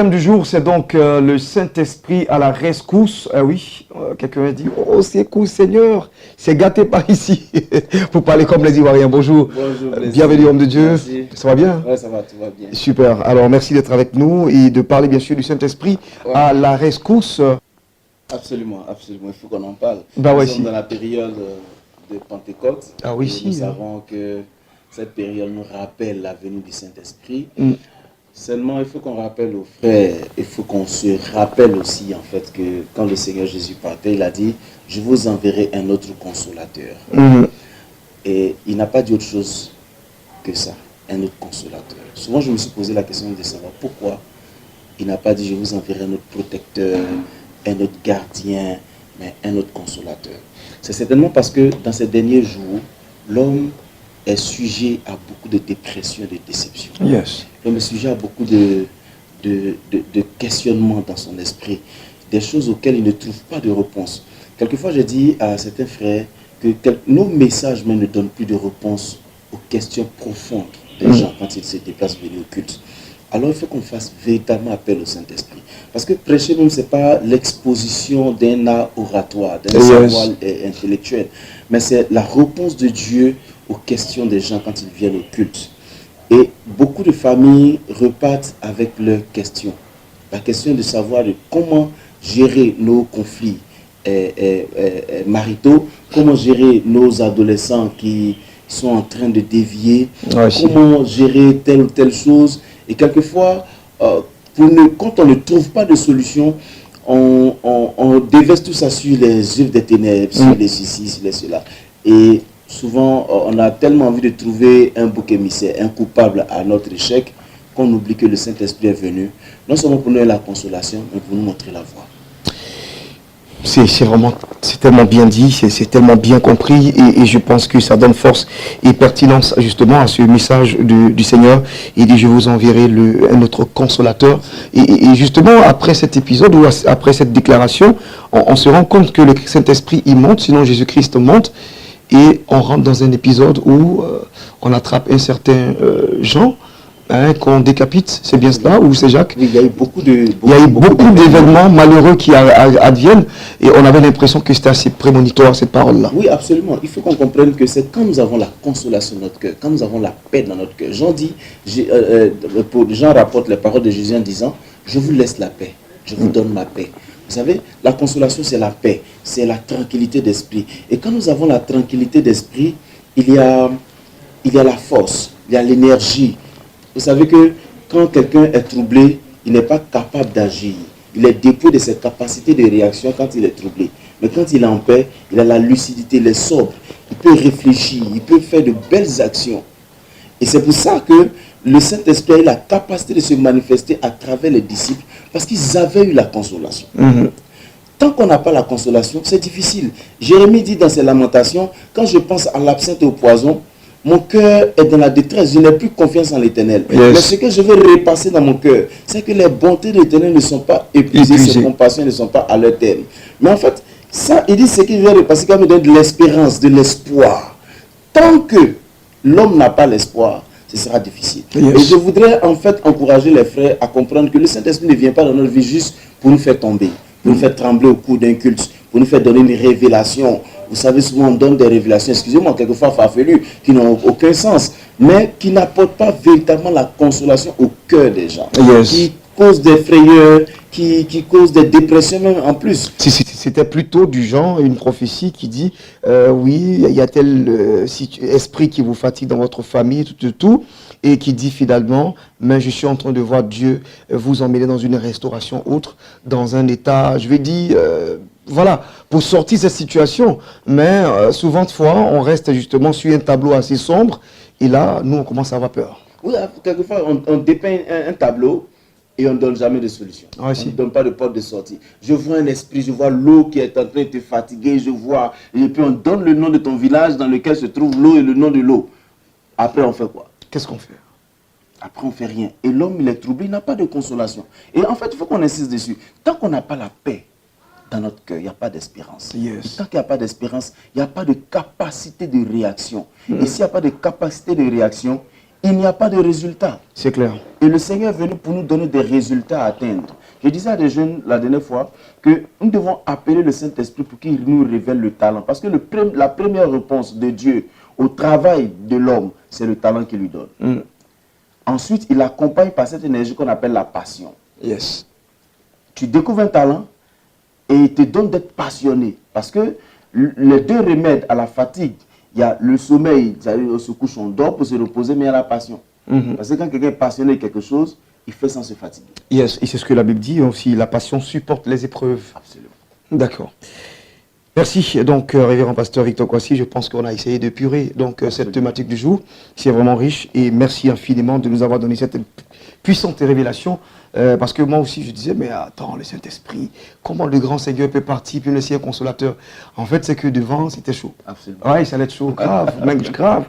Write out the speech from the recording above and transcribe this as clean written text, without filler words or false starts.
thème du jour, c'est donc le Saint-Esprit à la rescousse. Oui, quelqu'un a dit, oh c'est cool Seigneur, c'est gâté par ici. Vous parlez comme les Ivoiriens, bonjour. Bonjour, bienvenue homme de Dieu. Merci. Ça va bien? Oui, ça va, tout va bien. Super, alors merci d'être avec nous et de parler bien sûr du Saint-Esprit à la rescousse. Absolument, absolument, il faut qu'on en parle. Bah nous ouais, sommes dans la période de Pentecôte. Ah oui, et si. nous savons que cette période nous rappelle la venue du Saint-Esprit. Seulement, il faut qu'on rappelle aux frères, il faut qu'on se rappelle aussi en fait que quand le Seigneur Jésus partait, il a dit, je vous enverrai un autre consolateur. Et il n'a pas dit autre chose que ça, un autre consolateur. Souvent, je me suis posé la question de savoir pourquoi il n'a pas dit, je vous enverrai un autre protecteur, un autre gardien, mais un autre consolateur. C'est certainement parce que dans ces derniers jours, l'homme est sujet à beaucoup de dépression et de déception. Yes. L'homme est sujet à beaucoup de questionnements dans son esprit, des choses auxquelles il ne trouve pas de réponse. Quelquefois, je dis à certains frères que nos messages même ne donnent plus de réponse aux questions profondes des gens quand ils se déplacent venir au culte. Alors il faut qu'on fasse véritablement appel au Saint-Esprit. Parce que prêcher même, ce n'est pas l'exposition d'un art oratoire, d'un savoir intellectuel, mais c'est la réponse de Dieu aux questions des gens quand ils viennent au culte. Et beaucoup de familles repartent avec leurs questions. La question de savoir de comment gérer nos conflits maritaux, comment gérer nos adolescents qui sont en train de dévier, comment gérer telle ou telle chose. Et quelquefois, quand on ne trouve pas de solution, on déverse tout ça sur les œuvres des ténèbres, sur les ceci, sur les cela. Et souvent, on a tellement envie de trouver un bouc émissaire, un coupable à notre échec, qu'on oublie que le Saint-Esprit est venu, non seulement pour nous donner la consolation, mais pour nous montrer la voie. C'est tellement bien dit, c'est tellement bien compris et je pense que ça donne force et pertinence justement à ce message du Seigneur. Il dit je vous enverrai un autre consolateur et justement après cet épisode ou après cette déclaration, on se rend compte que le Saint-Esprit il monte, sinon Jésus-Christ monte et on rentre dans un épisode où on attrape un certain Jean, qu'on décapite, c'est bien cela, ou c'est Jacques? Oui, il y a eu beaucoup d'événements malheureux qui adviennent et on avait l'impression que c'était assez prémonitoire cette parole-là. Oui, absolument. Il faut qu'on comprenne que c'est quand nous avons la consolation dans notre cœur, quand nous avons la paix dans notre cœur. Jean rapporte les paroles de Jésus en disant, je vous laisse la paix, je vous donne ma paix. Vous savez, la consolation c'est la paix, c'est la tranquillité d'esprit. Et quand nous avons la tranquillité d'esprit, il y a la force, il y a l'énergie. Vous savez que quand quelqu'un est troublé, il n'est pas capable d'agir. Il est dépouillé de ses capacités de réaction quand il est troublé. Mais quand il est en paix, il a la lucidité, il est sobre. Il peut réfléchir, il peut faire de belles actions. Et c'est pour ça que le Saint-Esprit a eu la capacité de se manifester à travers les disciples parce qu'ils avaient eu la consolation. Tant qu'on n'a pas la consolation, c'est difficile. Jérémie dit dans ses lamentations, quand je pense à l'absinthe et au poison, mon cœur est dans la détresse, je n'ai plus confiance en l'Éternel. Mais ce que je veux repasser dans mon cœur, c'est que les bontés de l'Éternel ne sont pas épuisées, ses compassions ne sont pas à leur terme. Mais en fait, ça, il dit ce que je veux repasser, quand il me donne de l'espérance, de l'espoir. Tant que l'homme n'a pas l'espoir, ce sera difficile. Et je voudrais en fait encourager les frères à comprendre que le Saint-Esprit ne vient pas dans notre vie juste pour nous faire tomber, pour nous faire trembler au cours d'un culte, pour nous faire donner une révélation. Vous savez, souvent on donne des révélations, excusez-moi, quelquefois farfelues, qui n'ont aucun sens, mais qui n'apportent pas véritablement la consolation au cœur des gens, qui causent des frayeurs, qui causent des dépressions même en plus. C'était plutôt du genre une prophétie qui dit, oui, il y a tel esprit qui vous fatigue dans votre famille, tout, et qui dit finalement, mais je suis en train de voir Dieu vous emmener dans une restauration autre, dans un état, je vais dire, voilà, pour sortir de cette situation. Mais souvent de fois, on reste justement sur un tableau assez sombre, et là, nous, on commence à avoir peur. Oui, quelquefois, on dépeint un tableau, et on ne donne jamais de solution. On ne donne pas de porte de sortie. Je vois un esprit, je vois l'eau qui est en train de te fatiguer, et puis on donne le nom de ton village dans lequel se trouve l'eau et le nom de l'eau. Après, on fait quoi? Qu'est-ce qu'on fait? Après, on ne fait rien. Et l'homme, il est troublé, il n'a pas de consolation. Et en fait, il faut qu'on insiste dessus. Tant qu'on n'a pas la paix dans notre cœur, il n'y a pas d'espérance. Tant qu'il n'y a pas d'espérance, il n'y a pas de capacité de réaction. Et s'il n'y a pas de capacité de réaction, il n'y a pas de résultat. C'est clair. Et le Seigneur est venu pour nous donner des résultats à atteindre. Je disais à des jeunes la dernière fois que nous devons appeler le Saint-Esprit pour qu'il nous révèle le talent. Parce que la première réponse de Dieu au travail de l'homme, c'est le talent qu'il lui donne. Ensuite, il accompagne par cette énergie qu'on appelle la passion. Yes. Tu découvres un talent et il te donne d'être passionné. Parce que les deux remèdes à la fatigue, il y a le sommeil, on se couche, on dort pour se reposer, mais il y a la passion. Parce que quand quelqu'un est passionné de quelque chose, il fait sans se fatiguer. Yes, et c'est ce que la Bible dit aussi, la passion supporte les épreuves. Absolument. D'accord. Merci. Donc, révérend pasteur Victor Kwasi, je pense qu'on a essayé d'épurer cette thématique du jour. C'est vraiment riche et merci infiniment de nous avoir donné cette puissante révélation. Parce que moi aussi, je disais, mais attends, le Saint-Esprit, comment le grand Seigneur peut partir, puis le Seigneur consolateur. En fait, c'est que devant, c'était chaud. Absolument. Ouais, ça allait être chaud, grave, même grave.